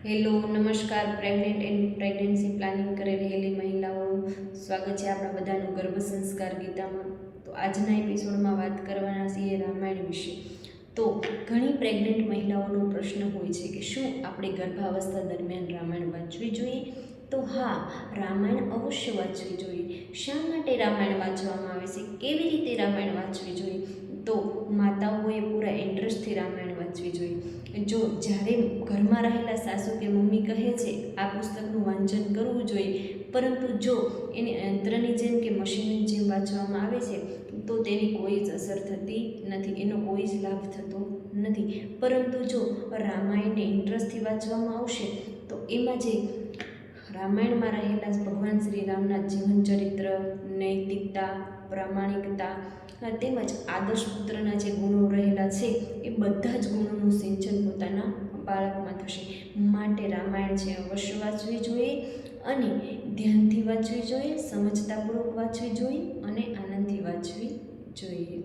Hello નમસ્કાર pregnant and pregnancy planning કરી રહેલી મહિલાઓનું સ્વાગત છે આપણા બધાનું ગર્ભ સંસ્કાર ગીતામાં. તો આજના એપિસોડમાં વાત કરવાના છીએ રામાયણ વિશે. તો ઘણી પ્રેગ્નેન્ટ મહિલાઓનો પ્રશ્ન હોય છે કે શું આપણે ગર્ભાવસ્થા દરમિયાન રામાયણ વાંચવી જોઈએ? તો હા, રામાયણ અવશ્ય વાંચવી જોઈએ. શા માટે રામાયણ વાંચવામાં આવે છે? કેવી રીતે રામાયણ વાંચવી જોઈએ? તો માતાઓએ પૂરા ઇન્ટરેસ્ટથી રામાયણ વાંચવી જોઈએ. જો જ્યારે ઘરમાં રહેલા સાસુ કે મમ્મી કહે છે આ પુસ્તકનું વાંચન કરવું જોઈએ, પરંતુ જો એને યંત્રની જેમ કે મશીનની જેમ વાંચવામાં આવે છે તો તેની કોઈ જ અસર થતી નથી, એનો કોઈ જ લાભ થતો નથી. પરંતુ જો રામાયણને ઇન્ટરેસ્ટથી વાંચવામાં આવશે તો એમાં જે રામાયણમાં રહેલા ભગવાન શ્રી રામના જીવન ચરિત્ર, નૈતિકતા, પ્રામાણિકતા તેમજ આદર્શ પુત્રના જે ગુણો રહેલા છે એ બધા જ ગુણોનું સિંચન પોતાના બાળકમાં થશે. માટે રામાયણ છે અવશ્ય વાંચવી જોઈએ અને ધ્યાનથી વાંચવી જોઈએ, સમજતાપૂર્વક વાંચવી જોઈએ અને આનંદથી વાંચવી જોઈએ.